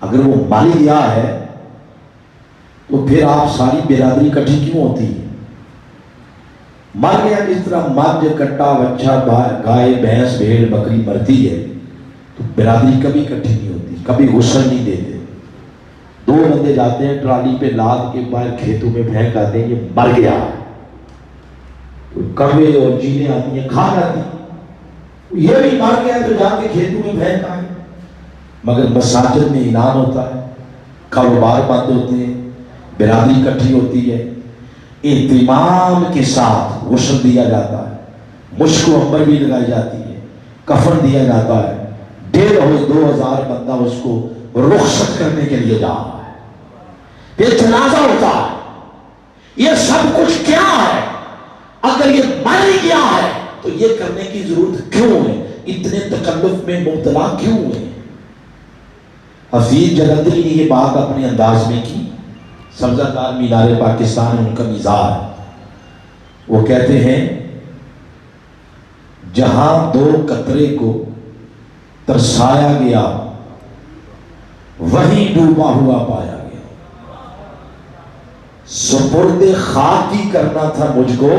اگر وہ مر گیا ہے تو پھر آپ ساری برادری اکٹھی کیوں ہوتی ہے؟ مر گیا جس طرح مجھ کٹا بچہ گائے بھینس بھیڑ بکری مرتی ہے تو برادری کبھی اکٹھی نہیں ہوتی، کبھی غسل نہیں دیتے. دو بندے جاتے ہیں ٹرالی پہ لاد کے باہر کھیتوں میں پھینک آتے ہیں، یہ مر گیا. کبے اور چیلیں آتی ہیں کھا جاتی ہیں، یہ بھی مر گیا تو جا کے کھیتوں میں پھینک آئے. مگر مساجد میں اعلان ہوتا ہے، کاروبار بند ہوتے ہیں، برادری اکٹھی ہوتی ہے، اہتمام کے ساتھ غسل دیا جاتا ہے، مشک و عنبر بھی لگائی جاتی ہے، کفن دیا جاتا ہے. 1500-2000 بندہ اس کو رخصت کرنے کے لیے جا رہا ہے، پھر جنازہ ہوتا ہے. یہ سب کچھ کیا ہے؟ اگر یہ مر ہی گیا ہے تو یہ کرنے کی ضرورت کیوں ہے؟ اتنے تکلف میں مبتلا کیوں ہے؟ حفیظ جلندری نے یہ بات اپنے انداز میں کی. سبزہ دار مینار پاکستان ان کا مزاج ہے. وہ کہتے ہیں جہاں 2 قطرے کو ترسایا گیا وہیں ڈوبا ہوا پایا گیا. سپرد خاک کی کرنا تھا مجھ کو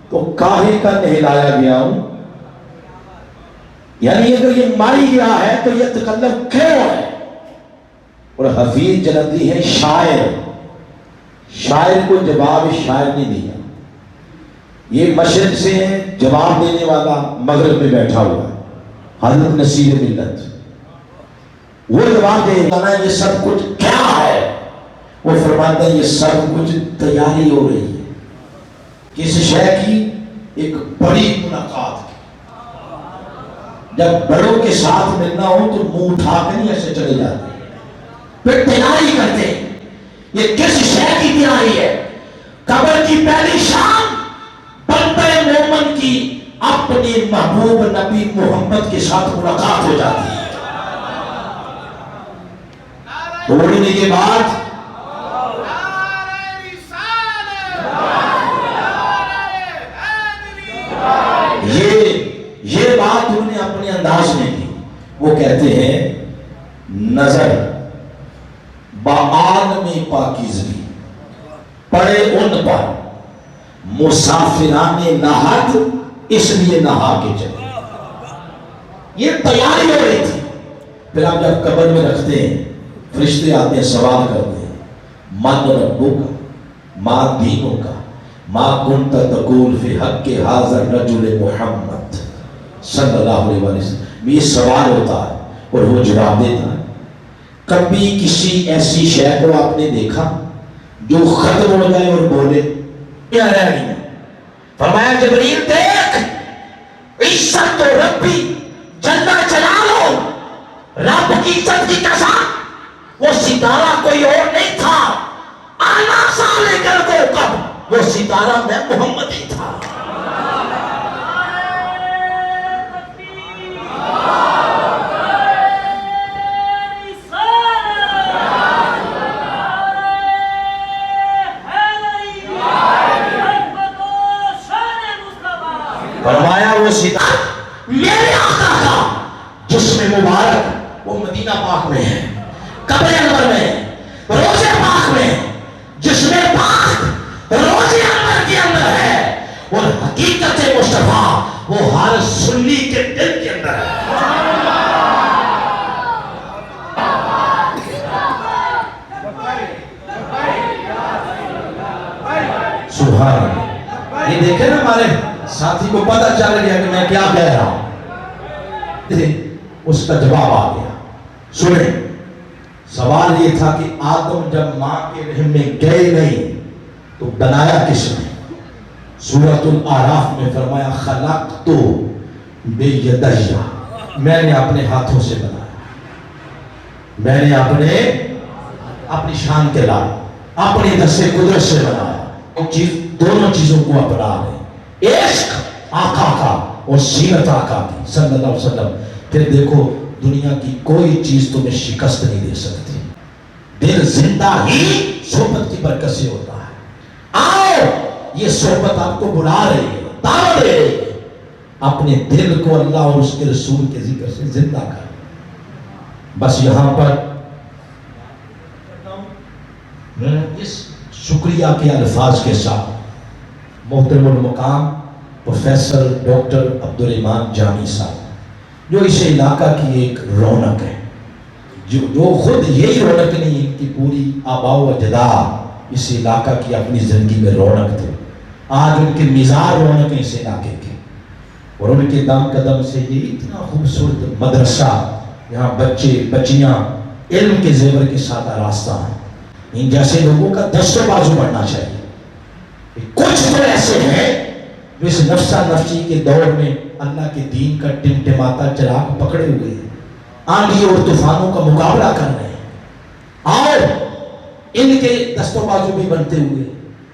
تو کاہے کا نہلایا گیا ہوں. یعنی اگر یہ مر ہی گیا ہے تو یہ تکلف کیوں ہے؟ اور حفیظ جلندری ہے شاعر، شاعر کو جواب شاعر نے دیا. یہ مشرق سے جواب دینے والا مغرب میں بیٹھا ہوا ہے، حضرت نصیر ملت. وہ جواب دے گا یہ سب کچھ کیا ہے؟ وہ فرماتا ہے یہ سب کچھ تیاری ہو رہی ہے کس شے کی؟ ایک بڑی ملاقات کی. جب بڑوں کے ساتھ ملنا ہو تو منہ اٹھا کے نہیں ایسے چلے جاتے، پھر تیاری کرتے. یہ کس شے کی تیاری ہے؟ قبر کی پہلی شام بندہ مومن کی اپنے محبوب نبی محمد کے ساتھ ملاقات ہو جاتی ہے. انہوں نے یہ بات یہ بات انہوں نے اپنے انداز میں کی. وہ کہتے ہیں نظر بعالم پاکیزگی پڑے ان پر مسافران نہت اس لیے نہا کے چلے. یہ تیاری ہو رہی تھی. پھر آپ جب قبر میں رکھتے ہیں فرشتے آتے ہیں سوال کرتے ہیں من ربک ما دینک ما کنت تقول فی حق حاضر رجل محمد صلی اللہ علیہ وسلم. یہ سوال ہوتا ہے اور وہ جواب دیتا ہے. کبھی کسی ایسی شے کو آپ نے دیکھا جو ختم ہو جائے اور بولے کیا رہ گیا؟ فرمایا جبریل دیکھ عزت تو ربی جل جلالہ، رب کی عزت کی قسم وہ ستارہ کوئی اور نہیں تھا. آنا سا لے کر کو کب وہ ستارہ میں محمد ہی تھا. فرمایا وہ ستارہ میرے آقا کا جسم مبارک وہ مدینہ پاک میں ہے، قبر انور میں ہے، روضہ پاک میں ہے، جسم پاک روضہ انور کے اندر ہے. اور حقیقت مصطفیٰ وہ ہر سنی کے دل کے اندر ہے. سبحان اللہ. یہ دیکھیں نا ہمارے ساتھی کو پتہ چل گیا کہ میں کیا کہہ رہا ہوں. اس کا جواب آ گیا. سنیں سوال یہ تھا کہ آدم جب ماں کے رحم میں گئے نہیں تو بنایا کس نے؟ سورۃ الاعراف میں فرمایا خلقت بیدی، میں نے اپنے ہاتھوں سے بنایا، میں نے اپنی شان کے لائے اپنی دست قدرت سے بنایا. دونوں چیزوں کو اپنا لیں، عشق آقا کا اور سیرت آقا کی صلی اللہ علیہ وسلم. پھر دیکھو دنیا کی کوئی چیز تمہیں شکست نہیں دے سکتی. دل زندہ ہی صحبت کی برکت سے ہوتا ہے. آؤ یہ صحبت آپ کو بلا رہی ہے، دعوت دے رہی ہے. اپنے دل کو اللہ اور اس کے رسول کے ذکر سے زندہ کر. بس یہاں پر اس شکریہ کے الفاظ کے ساتھ محترم المقام پروفیسر ڈاکٹر عبدالرحمان جامی صاحب، جو اس علاقہ کی ایک رونق ہے، جو خود یہی رونق نہیں، ان کی پوری آباء و اجداد اس علاقہ کی اپنی زندگی میں رونق تھے، آج ان کے مزار رونق ہیں اس علاقے کے، اور ان کے دام قدم سے یہ اتنا خوبصورت مدرسہ، یہاں بچے بچیاں علم کے زیور کے ساتھ آراستہ ہیں۔ ان جیسے لوگوں کا دست و بازو بڑھنا چاہیے۔ کچھ تو ایسے ہیں جو اس نفسہ نفسی کے دور میں اللہ کے دین کا ٹمٹماتا چراغ پکڑے ہوئے ہیں، آندھی اور طوفانوں کا مقابلہ کر رہے ہیں، اور ان کے دست و بازو بھی بنتے ہوئے،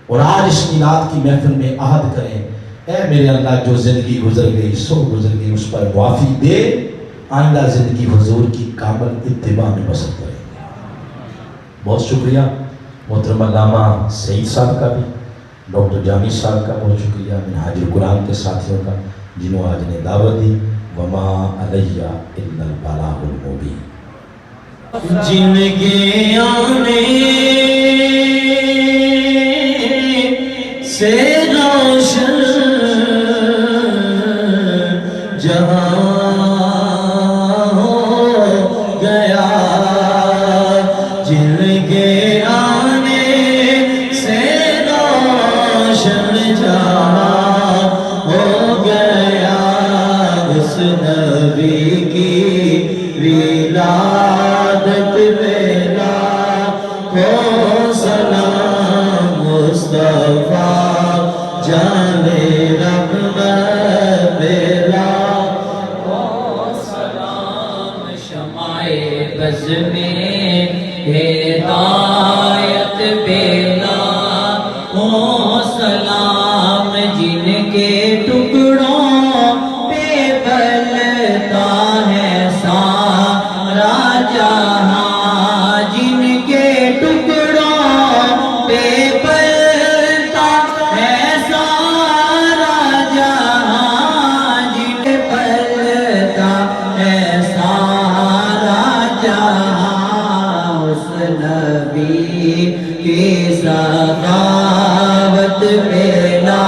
اور آج اس میلاد کی محفل میں عہد کریں، اے میرے اللہ جو زندگی گزر گئی سو گزر گئی، اس پر معافی دے، آئندہ زندگی حضور کی کامل اتباع میں بسر کریں۔ بہت شکریہ محترم علامہ سعید صاحب کا بھی، ڈاکٹر جامی صاحب کا بہت شکریہ، منہاج القرآن کے ساتھیوں کا جنہوں آج نے دعوت دی۔ وما علیہ الا البلاغ المبین۔ جن کے آنے سے روشن جہاں ہو گیا، جن کے آنے سے روشن جہاں ہو گیا، اس نبی کی ولادت بیلا ہو سلام، مصطفیٰ جانے رحمت بیلا ہو سلام، شمع بز میں ہدایت بیلا ہو سلام، جن کے ٹکڑوں پہ پلتا ہے سارا جہاں، جن کے ٹکڑوں پہ پلتا ہے سارا جہاں، جن پہ پلتا ہے سارا جہاں، اس نبی کی سخاوت بیلا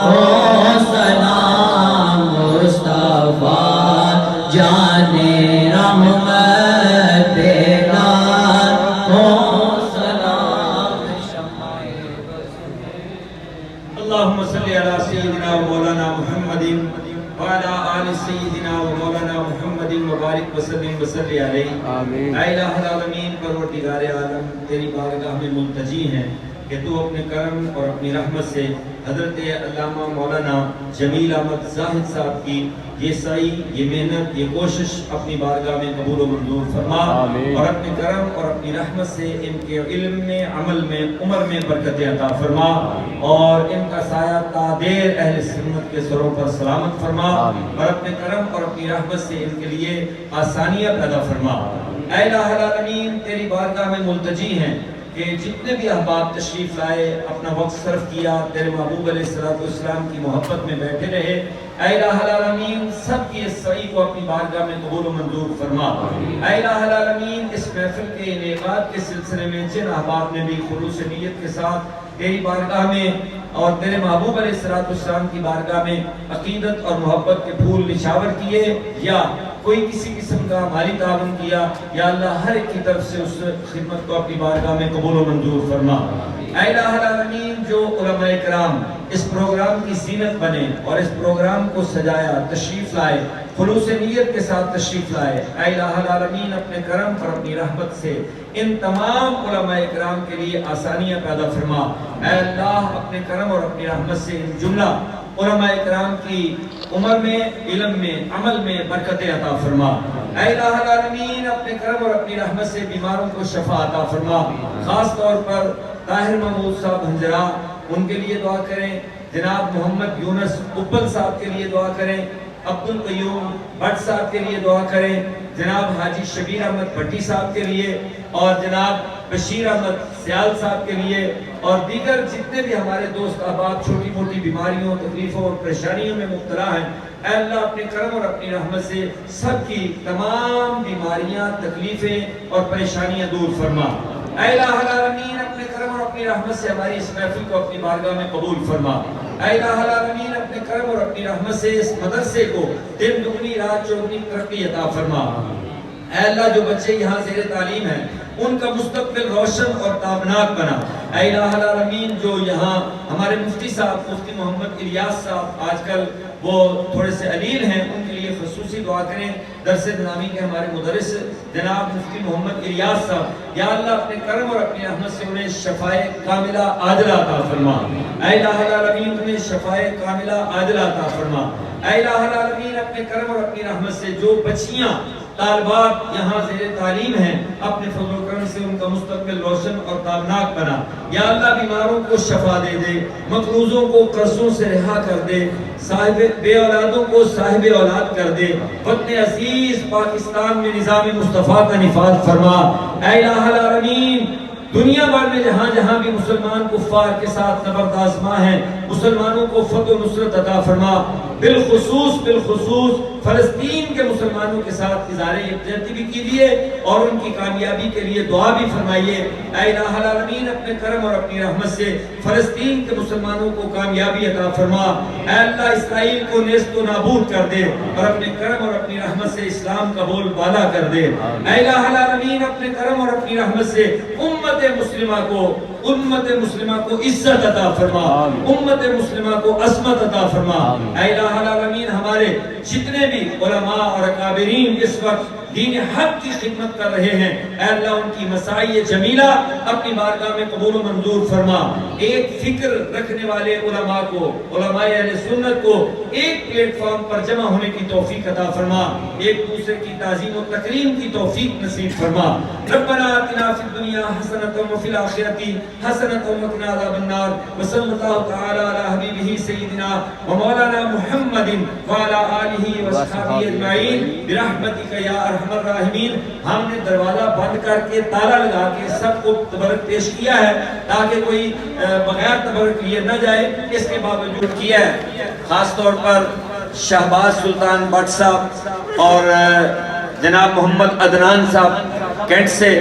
ہو سلام، مصطفیٰ جانے رحمت بیلا ہو سلام، شمع اللهم صل على سيدنا ومولانا محمد وعلى آل سيدنا ومولانا محمد مبارک وسلم وصلی علیہ۔ اے الہ العالمین، پروردگار عالم، تیری بارگاہ میں ملتجی ہیں کہ تو اپنے کرم اور اپنی رحمت سے حضرت علامہ مولانا جمیل احمد زاہد صاحب کی یہ سعی، یہ محنت، یہ کوشش اپنی بارگاہ میں قبول و منظور فرما، اور اپنے کرم اور اپنی رحمت سے ان کے علم میں، عمل میں، عمر میں برکت عطا فرما، اور ان کا سایہ تا دیر اہل سنت کے سروں پر سلامت فرما، اور اپنے کرم اور اپنی رحمت سے ان کے لیے آسانیاں پیدا فرما۔ اے الہ العالمین، تیری بارگاہ میں ملتجی ہیں کہ جتنے بھی احباب تشریف لائے، اپنا وقت صرف کیا، تیرے محبوب علیہ السلام کی محبت میں بیٹھے رہے، اے الہ العالمین سب کی اس سعی کو اپنی بارگاہ میں قبول و منظور فرما۔ اے الہ العالمین، اس محفل کے انعقاد کے سلسلے میں جن احباب نے بھی خلوص نیت کے ساتھ تیری بارگاہ میں اور تیرے محبوب علیہ السلام کی بارگاہ میں عقیدت اور محبت کے پھول نچھاور کیے، یا کوئی کسی قسم کا مالی تعاون کیا، یا اللہ ہر ایک کی طرف سے اس خدمت کو اپنی بارگاہ میں قبول و منظور فرما۔ اے الہ العالمین، جو علماء کرام اس پروگرام کی زینت بنے اور اس پروگرام کو سجایا، تشریف لائے، خلوص نیت کے ساتھ تشریف لائے، اے الہ العالمین اپنے کرم پر اپنی رحمت سے ان تمام علماء کرام کے لیے آسانیاں پیدا فرما۔ اے اللہ اپنے کرم اور اپنی رحمت سے ان جملہ علماء کرام کی عمر میں، علم میں، عمل میں برکت عطا فرما۔ اے الہ العالمین اپنے کرم اور اپنی رحمت سے بیماروں کو شفا عطا فرما۔ خاص طور پر طاہر محمود صاحب ہنجرا، ان کے لیے دعا کریں، جناب محمد یونس اپل صاحب کے لیے دعا کریں، عبدالقیوم بٹ صاحب کے لیے دعا کریں، جناب حاجی شبیر احمد بھٹی صاحب کے لیے، اور جناب بشیر احمد سیال صاحب کے لیے، اور دیگر جتنے بھی ہمارے دوست احباب چھوٹی موٹی بیماریوں، تکلیفوں اور پریشانیوں میں مبتلا ہیں، اے اللہ اپنے کرم اور اپنی رحمت سے سب کی تمام بیماریاں، تکلیفیں اور پریشانیاں دور فرما۔ اے الہ العالمین اپنی رحمت سے ہماری اس محفل کو اپنی بارگاہ میں قبول فرما۔ اے الہ العالمین اپنے کرم اور اپنی رحمت سے اس مدرسے کو دن دگنی رات چوگنی ترقی عطا فرما۔ اے اللہ جو بچے یہاں زیر تعلیم ہیں ان کا مستقبل روشن اور تابناک بنا۔ اے الہ العالمین جو یہاں ہمارے مفتی صاحب مفتی محمد الیاس صاحب آج کل وہ تھوڑے سے علیل ہیں، ان کے لیے خصوصی دعا کریں۔ درس نظامی کے ہمارے مدرس جناب مفتی محمد الیاس صاحب، یا اللہ اپنے کرم اور اپنی رحمت سے انہیں شفائے کاملہ عاجلہ عطا فرما۔ اے الہ العالمین انہیں شفائے کاملہ عاجلہ عطا فرما۔ اے الہ العالمین اپنے کرم اور اپنی رحمت سے جو بچیاں طالبات یہاں زیر تعلیم ہیں اپنے فضل و کرم سے ان کا مستقبل روشن اور تابناک بنا۔ یا اللہ بیماروں کو شفا دے دے، مقروضوں کو قرضوں سے رہا کر دے، صاحب بے اولادوں کو صاحب اولاد کر دے۔ وطن عزیز پاکستان میں نظام مصطفیٰ کا نفاذ فرما۔ اے الہ العالمین دنیا بھر میں جہاں جہاں بھی مسلمان کفار کے ساتھ نبرد آزما ہیں مسلمانوں کو فتح و نصرت عطا فرما۔ بالخصوص فلسطین کے مسلمانوں کے ساتھ اظہار یکجہتی بھی کیجیے اور ان کی کامیابی کے لیے دعا بھی فرمائیے۔ اے الہ العالمین اپنے کرم اور اپنی رحمت سے فلسطین کے مسلمانوں کو کامیابی عطا فرما۔ اے اللہ اسرائیل کو نیست و نابود کر دے اور اپنے کرم اور اپنی رحمت سے اسلام کا بول بالا کر دے۔ اے الہ العالمین اپنے کرم اور اپنی رحمت سے امت مسلمہ کو عزت عطا فرما، امت مسلمہ کو عظمت عطا فرما۔ اے الہ العالمین ہمارے جتنے بھی علماء اور اکابرین اس وقت دین حق کی خدمت کر رہے ہیں، اے اللہ ان کی مساعی جمیلہ اپنی بارگاہ میں قبول و منظور فرما۔ ایک فکر رکھنے والے علماء کو، علماء اہل سنت کو ایک پلیٹ فارم پر جمع ہونے کی توفیق عطا فرما، ایک دوسرے کی تعظیم و تکریم کی توفیق نصیب فرما۔ ربنا آتنا فی الدنیا حسنۃ وفی الآخرۃ حسنۃ وقنا عذاب النار، وصلی اللہ تعالی علی حبیبہ سیدنا ومولانا محمد وعلی آلہ وصحبہ اجمعین برحمتک یا ارحم الراحمین۔ ہم نے دروازہ بند کر کے تالا لگا کے سب کو تبرک پیش کیا ہے تاکہ کوئی بغیر تبرک لیے نہ جائے، اس کے باوجود کیا ہے۔ خاص طور پر شہباز سلطان بٹ صاحب اور جناب محمد عدنان صاحب کینٹ سے